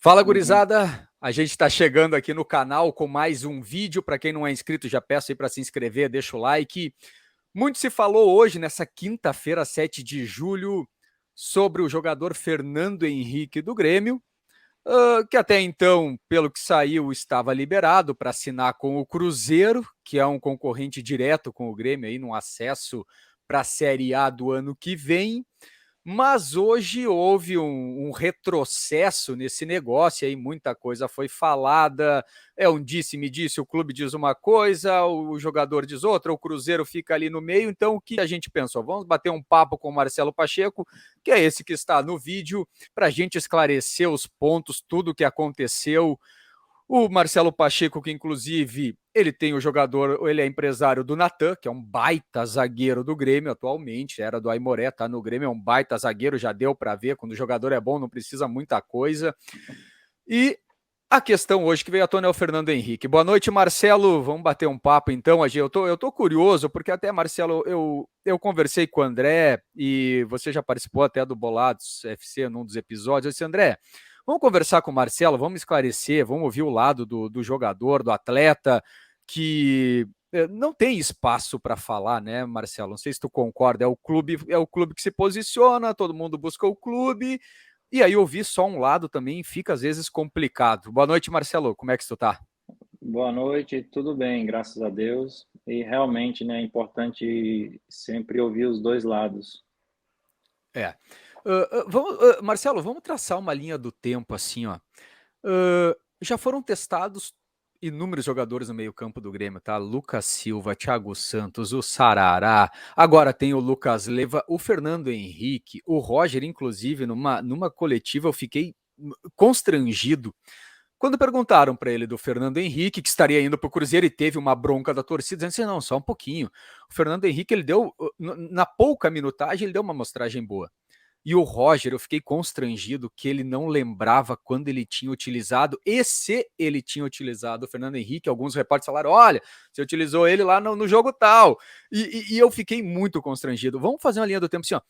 Fala, Uhum. gurizada! A gente está chegando aqui no canal com mais um vídeo. Para quem não é inscrito, já peço aí para se inscrever, deixa o like. Muito se falou hoje, nessa quinta-feira, 7 de julho, sobre o jogador Fernando Henrique do Grêmio, que até então, pelo que saiu, estava liberado para assinar com o Cruzeiro, que é um concorrente direto com o Grêmio aí no acesso para a Série A do ano que vem. Mas hoje houve um retrocesso nesse negócio, aí muita coisa foi falada, é um disse-me-disse, o clube diz uma coisa, o jogador diz outra, o Cruzeiro fica ali no meio, então o que a gente pensou? Vamos bater um papo com o Marcelo Pacheco, que é esse que está no vídeo, para a gente esclarecer os pontos, tudo o que aconteceu. O Marcelo Pacheco, que inclusive ele tem o jogador, ele é empresário do Natan, que é um baita zagueiro do Grêmio atualmente, era do Aimoré, tá no Grêmio, é um baita zagueiro, já deu para ver, quando o jogador é bom não precisa muita coisa. E a questão hoje que veio à tona é o Fernando Henrique. Boa noite, Marcelo, vamos bater um papo então, eu tô curioso, porque até, Marcelo, eu conversei com o André, e você já participou até do Bolados FC num dos episódios. Eu disse, André, vamos conversar com o Marcelo, vamos esclarecer, vamos ouvir o lado do jogador, do atleta, que não tem espaço para falar, né, Marcelo? Não sei se tu concorda, é o clube que se posiciona, todo mundo busca o clube, e aí ouvir só um lado também fica às vezes complicado. Boa noite, Marcelo, como é que tu tá? Boa noite, tudo bem, graças a Deus. E realmente, né, é importante sempre ouvir os dois lados. É. Marcelo, vamos traçar uma linha do tempo assim, ó. Já foram testados inúmeros jogadores no meio-campo do Grêmio, tá? Lucas Silva, Thiago Santos, o Sarará, agora tem o Lucas Leiva, o Fernando Henrique, o Roger, inclusive, numa coletiva eu fiquei constrangido quando perguntaram para ele do Fernando Henrique, que estaria indo para o Cruzeiro, e teve uma bronca da torcida, dizendo assim, não, só um pouquinho. O Fernando Henrique, ele deu, na pouca minutagem, ele deu uma amostragem boa. E o Roger, eu fiquei constrangido que ele não lembrava quando ele tinha utilizado, e se ele tinha utilizado o Fernando Henrique. Alguns repórteres falaram, olha, você utilizou ele lá no jogo tal. E eu fiquei muito constrangido. Vamos fazer uma linha do tempo assim, ó.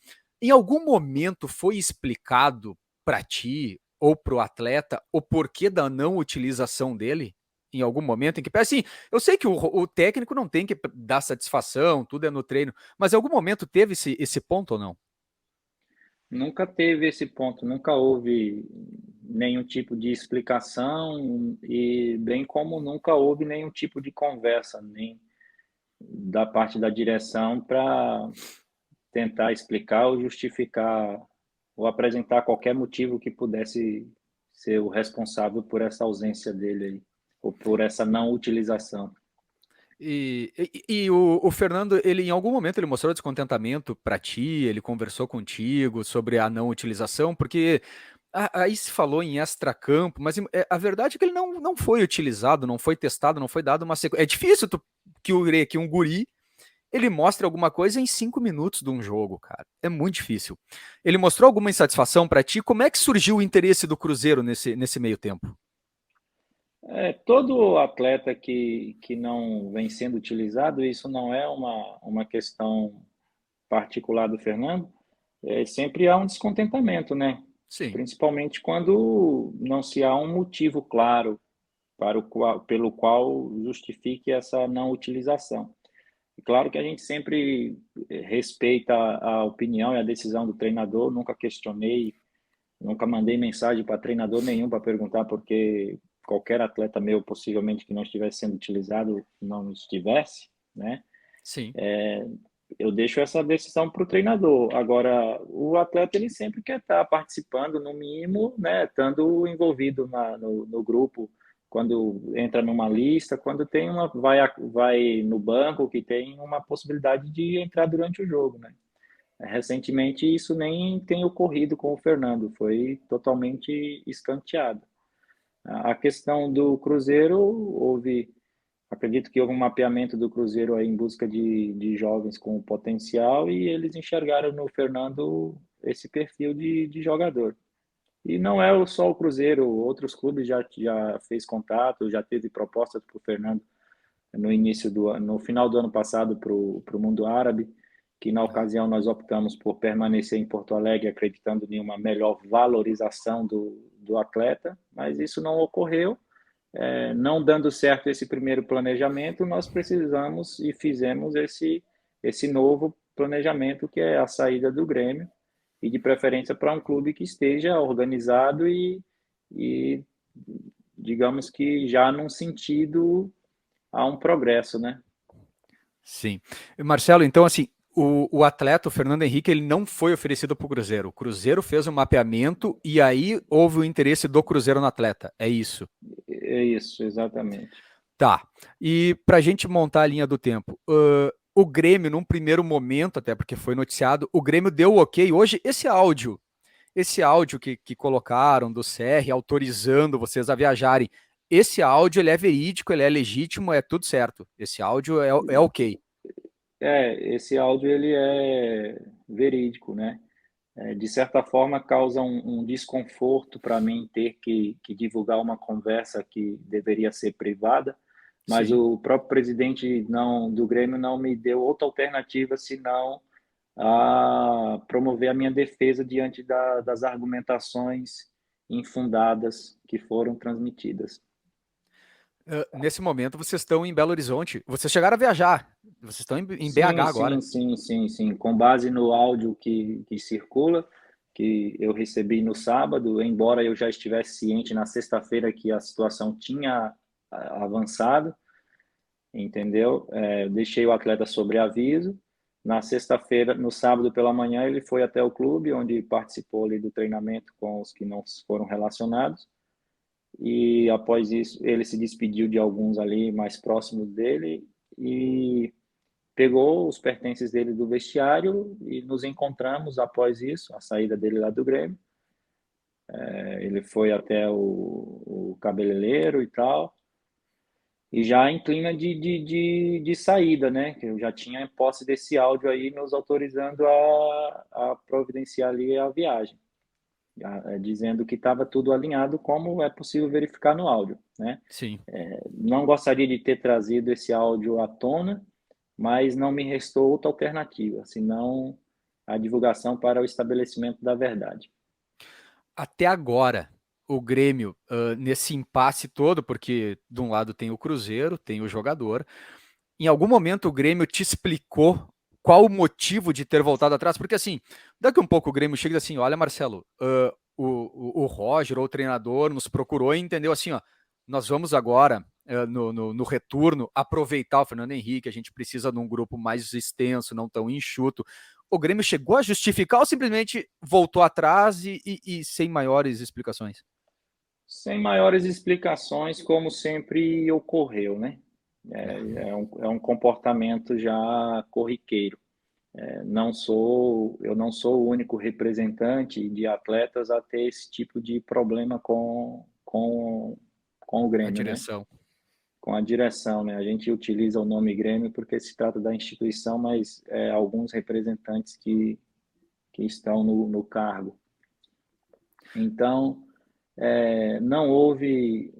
Em algum momento foi explicado para ti ou para o atleta o porquê da não utilização dele? Em algum momento em que, assim, eu sei que o técnico não tem que dar satisfação, tudo é no treino, mas em algum momento teve esse ponto ou não? Nunca teve esse ponto, nunca houve nenhum tipo de explicação e bem como nunca houve nenhum tipo de conversa, nem da parte da direção para tentar explicar ou justificar ou apresentar qualquer motivo que pudesse ser o responsável por essa ausência dele aí, ou por essa não utilização. E o Fernando, ele em algum momento ele mostrou descontentamento para ti, ele conversou contigo sobre a não utilização, porque aí se falou em extracampo, mas a verdade é que ele não foi utilizado, não foi testado, não foi dado uma sequência. É difícil que um guri ele mostre alguma coisa em 5 minutos de um jogo, cara. É muito difícil. Ele mostrou alguma insatisfação para ti? Como é que surgiu o interesse do Cruzeiro nesse meio tempo? Todo atleta que não vem sendo utilizado, isso não é uma questão particular do Fernando, sempre há um descontentamento, né? Sim. Principalmente quando não se há um motivo claro pelo qual justifique essa não utilização. E claro que a gente sempre respeita a opinião e a decisão do treinador, nunca questionei, nunca mandei mensagem para treinador nenhum para perguntar porque qualquer atleta meu, possivelmente, que não estivesse sendo utilizado, não estivesse, né? Sim. Eu deixo essa decisão para o treinador. Agora, o atleta, ele sempre quer estar participando, no mínimo, né? Estando envolvido no grupo, quando entra numa lista, quando tem vai no banco, que tem uma possibilidade de entrar durante o jogo, né? Recentemente, isso nem tem ocorrido com o Fernando, foi totalmente escanteado. A questão do Cruzeiro, acredito que houve um mapeamento do Cruzeiro aí em busca de jovens com potencial e eles enxergaram no Fernando esse perfil de jogador. E não é só o Cruzeiro, outros clubes já fez contato, já teve propostas para o Fernando no final do ano passado para o mundo árabe, que na ocasião nós optamos por permanecer em Porto Alegre, acreditando em uma melhor valorização do atleta, mas isso não ocorreu. Não dando certo esse primeiro planejamento, nós precisamos e fizemos esse novo planejamento, que é a saída do Grêmio, e de preferência para um clube que esteja organizado e digamos que já num sentido a um progresso, né? Sim. Marcelo, então, assim, o atleta, o Fernando Henrique, ele não foi oferecido para o Cruzeiro. O Cruzeiro fez um mapeamento e aí houve o interesse do Cruzeiro no atleta. É isso. É isso, exatamente. Tá. E para a gente montar a linha do tempo, o Grêmio, num primeiro momento, até porque foi noticiado, o Grêmio deu o ok. Hoje, esse áudio que colocaram do CR autorizando vocês a viajarem, esse áudio ele é verídico, ele é legítimo, é tudo certo. Esse áudio é ok. Esse áudio ele é verídico, né? De certa forma causa um desconforto para mim ter que divulgar uma conversa que deveria ser privada, mas Sim. o próprio presidente do Grêmio não me deu outra alternativa senão a promover a minha defesa diante das argumentações infundadas que foram transmitidas. Nesse momento, vocês estão em Belo Horizonte. Vocês chegaram a viajar. Vocês estão em BH Sim, agora. sim, sim, sim, sim. Com base no áudio que circula, que eu recebi no sábado, embora eu já estivesse ciente na sexta-feira que a situação tinha avançado, entendeu? Eu deixei o atleta sobre aviso. Na sexta-feira, no sábado pela manhã, ele foi até o clube, onde participou ali do treinamento com os que não foram relacionados. E após isso, ele se despediu de alguns ali mais próximos dele e pegou os pertences dele do vestiário e nos encontramos após isso, a saída dele lá do Grêmio. Ele foi até o cabeleireiro e tal, e já em clima de saída, né? Que eu já tinha posse desse áudio aí nos autorizando a providenciar ali a viagem, dizendo que estava tudo alinhado, como é possível verificar no áudio, né? Sim. Não gostaria de ter trazido esse áudio à tona, mas não me restou outra alternativa, senão a divulgação para o estabelecimento da verdade. Até agora, o Grêmio, nesse impasse todo, porque de um lado tem o Cruzeiro, tem o jogador, em algum momento o Grêmio te explicou qual o motivo de ter voltado atrás? Porque assim, daqui um pouco o Grêmio chega assim, olha Marcelo, o Roger, ou o treinador, nos procurou e entendeu assim, ó, nós vamos agora, no retorno, aproveitar o Fernando Henrique, a gente precisa de um grupo mais extenso, não tão enxuto. O Grêmio chegou a justificar ou simplesmente voltou atrás e sem maiores explicações? Sem maiores explicações, como sempre ocorreu, né? É, É um comportamento já corriqueiro. Eu não sou o único representante de atletas a ter esse tipo de problema com o a Grêmio, né? direção. Com a direção, né? A gente utiliza o nome Grêmio porque se trata da instituição, mas alguns representantes que estão no cargo. Então, não houve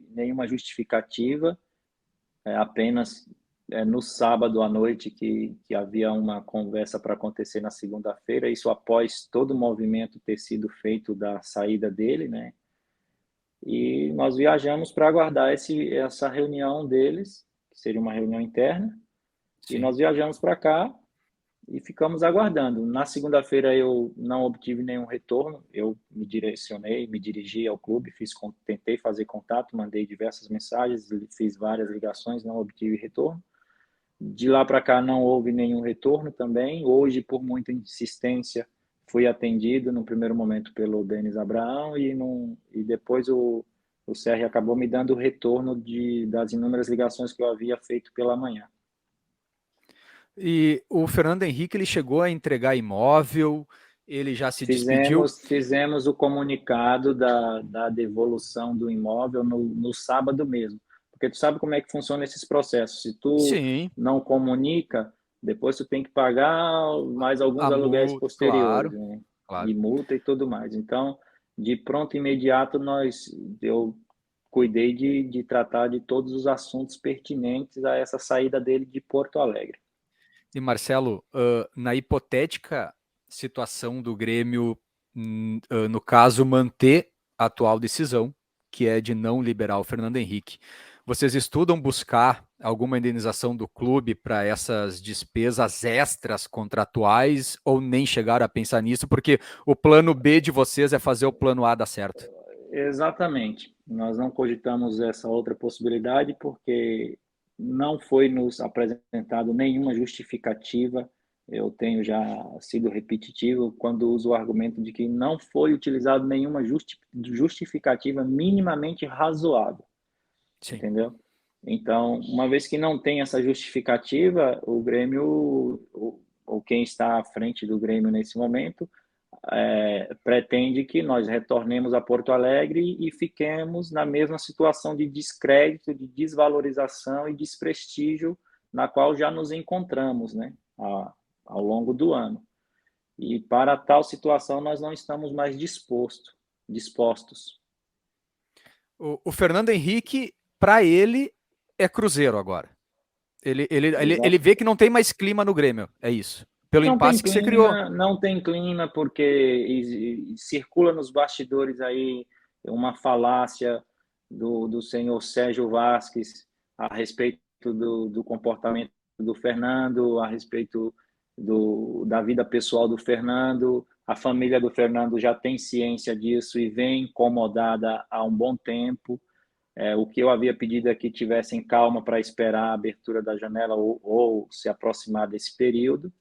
nenhuma justificativa, apenas no sábado à noite que havia uma conversa para acontecer na segunda-feira, isso após todo o movimento ter sido feito da saída dele, né? E nós viajamos para aguardar essa reunião deles, que seria uma reunião interna, e Sim. nós viajamos para cá e ficamos aguardando. Na segunda-feira eu não obtive nenhum retorno, eu me dirigi ao clube, tentei fazer contato, mandei diversas mensagens, fiz várias ligações, não obtive retorno. De lá para cá não houve nenhum retorno também. Hoje, por muita insistência, fui atendido no primeiro momento pelo Denis Abraão e depois o CR acabou me dando o retorno das inúmeras ligações que eu havia feito pela manhã. E o Fernando Henrique ele chegou a entregar imóvel, ele já se despediu. Fizemos o comunicado da devolução do imóvel no sábado mesmo. Porque tu sabe como é que funciona esses processos. Se tu Sim, não comunica, depois tu tem que pagar mais alguns a aluguéis multa, posteriores, claro, né? claro. E multa e tudo mais. Então, de pronto imediato, eu cuidei de tratar de todos os assuntos pertinentes a essa saída dele de Porto Alegre. E Marcelo, na hipotética situação do Grêmio, no caso, manter atual decisão, que é de não liberar o Fernando Henrique. Vocês estudam buscar alguma indenização do clube para essas despesas extras contratuais ou nem chegaram a pensar nisso, porque o plano B de vocês é fazer o plano A dar certo? Exatamente. Nós não cogitamos essa outra possibilidade porque não foi nos apresentado nenhuma justificativa. Eu tenho já sido repetitivo quando uso o argumento de que não foi utilizado nenhuma justificativa minimamente razoável, Sim. entendeu? Então, uma vez que não tem essa justificativa, o Grêmio, ou quem está à frente do Grêmio nesse momento, pretende que nós retornemos a Porto Alegre e fiquemos na mesma situação de descrédito, de desvalorização e desprestígio na qual já nos encontramos, né, ao longo do ano. E para tal situação nós não estamos mais dispostos. O Fernando Henrique, para ele, é Cruzeiro agora. Ele Exato. vê que não tem mais clima no Grêmio, é isso. Pelo impasse que você criou. Não tem clima porque circula nos bastidores aí uma falácia do senhor Sérgio Vasquez a respeito do comportamento do Fernando, a respeito da vida pessoal do Fernando. A família do Fernando já tem ciência disso e vem incomodada há um bom tempo. O que eu havia pedido é que tivessem calma para esperar a abertura da janela ou se aproximar desse período.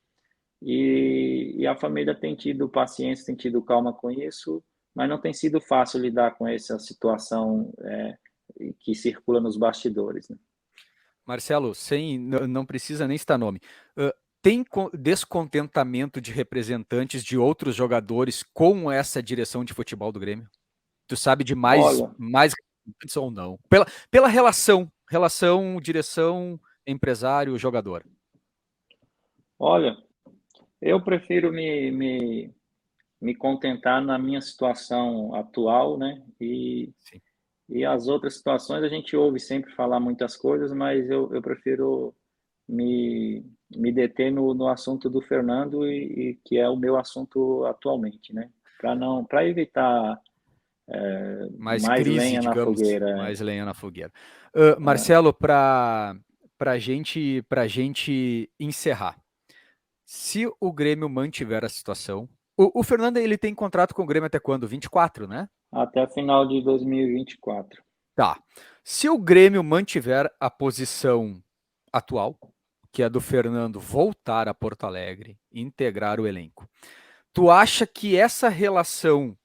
E a família tem tido paciência, tem tido calma com isso, mas não tem sido fácil lidar com essa situação que circula nos bastidores, né? Marcelo, não precisa nem citar nome. Tem descontentamento de representantes de outros jogadores com essa direção de futebol do Grêmio? Tu sabe de mais Olha, ou não? Pela relação direção, empresário, jogador. olha, eu prefiro me contentar na minha situação atual, né? Sim. E as outras situações a gente ouve sempre falar muitas coisas, mas eu prefiro me deter no assunto do Fernando e que é o meu assunto atualmente, né? Para evitar Mais mais crise, lenha na digamos, fogueira. mais lenha na fogueira. Marcelo, para gente encerrar, se o Grêmio mantiver a situação, o Fernando ele tem contrato com o Grêmio até quando? 24, né? Até final de 2024. Tá. Se o Grêmio mantiver a posição atual, que é do Fernando voltar a Porto Alegre, integrar o elenco, tu acha que essa relação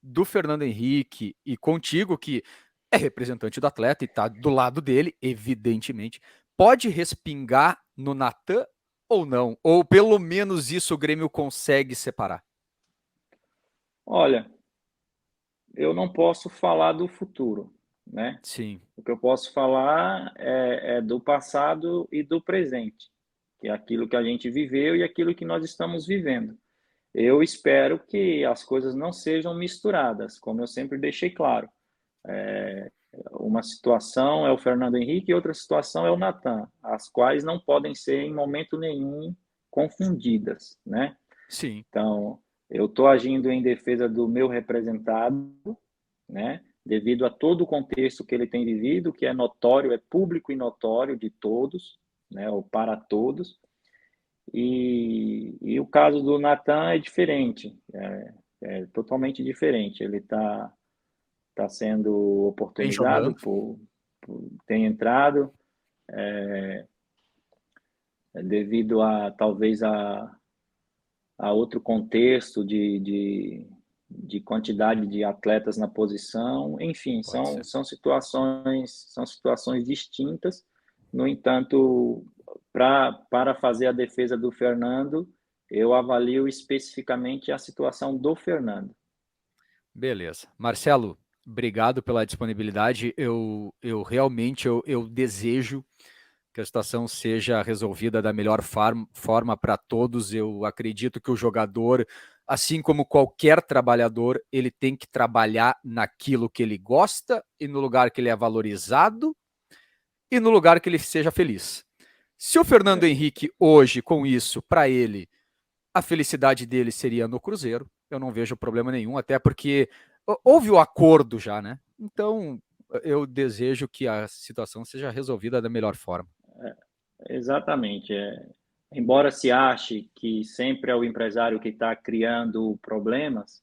do Fernando Henrique e contigo, que é representante do atleta e está do lado dele, evidentemente, pode respingar no Natan ou não? Ou pelo menos isso o Grêmio consegue separar? Olha, eu não posso falar do futuro, né? Sim. O que eu posso falar é do passado e do presente, que é aquilo que a gente viveu e aquilo que nós estamos vivendo. Eu espero que as coisas não sejam misturadas, como eu sempre deixei claro. Uma situação é o Fernando Henrique e outra situação é o Natan, as quais não podem ser em momento nenhum confundidas, né? Sim. Então, eu estou agindo em defesa do meu representado, né? Devido a todo o contexto que ele tem vivido, que é notório, é público e notório de todos, né? Ou para todos. E o caso do Natan é diferente, é totalmente diferente. Ele tá sendo Vem oportunizado jogando. por ter entrado, devido a talvez a outro contexto de quantidade de atletas na posição, enfim, Pode ser. são situações distintas. No entanto, para fazer a defesa do Fernando, eu avalio especificamente a situação do Fernando. Beleza. Marcelo, obrigado pela disponibilidade. Eu realmente eu desejo que a situação seja resolvida da melhor forma para todos. Eu acredito que o jogador, assim como qualquer trabalhador, ele tem que trabalhar naquilo que ele gosta e no lugar que ele é valorizado e no lugar que ele seja feliz. Se o Fernando Henrique hoje, com isso, para ele, a felicidade dele seria no Cruzeiro, eu não vejo problema nenhum, até porque houve o acordo já, né? Então, eu desejo que a situação seja resolvida da melhor forma. Exatamente. Embora se ache que sempre é o empresário que está criando problemas,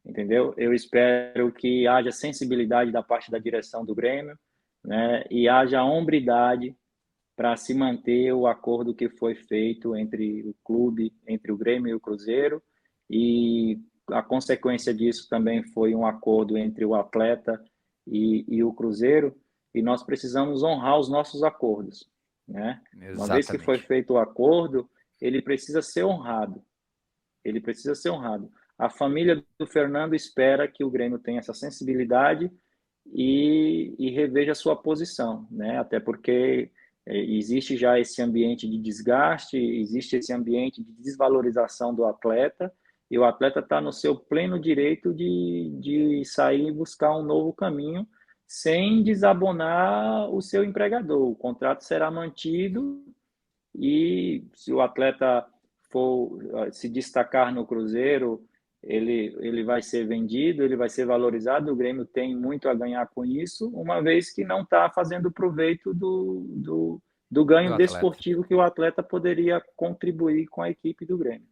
entendeu? Eu espero que haja sensibilidade da parte da direção do Grêmio, né? E haja hombridade para se manter o acordo que foi feito entre o clube, entre o Grêmio e o Cruzeiro, e a consequência disso também foi um acordo entre o atleta e o Cruzeiro, e nós precisamos honrar os nossos acordos, né? Uma vez que foi Exatamente. feito o acordo, ele precisa ser honrado. Ele precisa ser honrado. A família do Fernando espera que o Grêmio tenha essa sensibilidade e reveja a sua posição, né? Até porque existe já esse ambiente de desgaste, existe esse ambiente de desvalorização do atleta, e o atleta está no seu pleno direito de sair e buscar um novo caminho sem desabonar o seu empregador. O contrato será mantido e se o atleta for se destacar no Cruzeiro, ele vai ser vendido, ele vai ser valorizado. O Grêmio tem muito a ganhar com isso, uma vez que não está fazendo proveito do Do ganho atleta. desportivo que o atleta poderia contribuir com a equipe do Grêmio.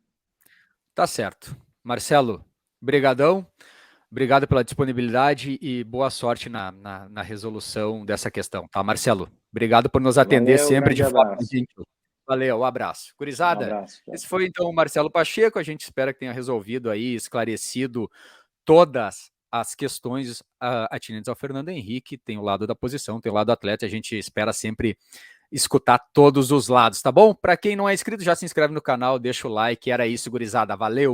Tá certo. Marcelo, brigadão. Obrigado pela disponibilidade e boa sorte na resolução dessa questão, tá, Marcelo? Obrigado por nos atender Valeu, sempre grande de forma abraço. gentil. Valeu, um abraço. Um Gurizada, abraço. esse foi então o Marcelo Pacheco. A gente espera que tenha resolvido aí, esclarecido todas as questões atinentes ao Fernando Henrique. Tem o lado da posição, tem o lado do atleta. A gente espera sempre escutar todos os lados, tá bom? Para quem não é inscrito, já se inscreve no canal, deixa o like. Era isso, gurizada. Valeu!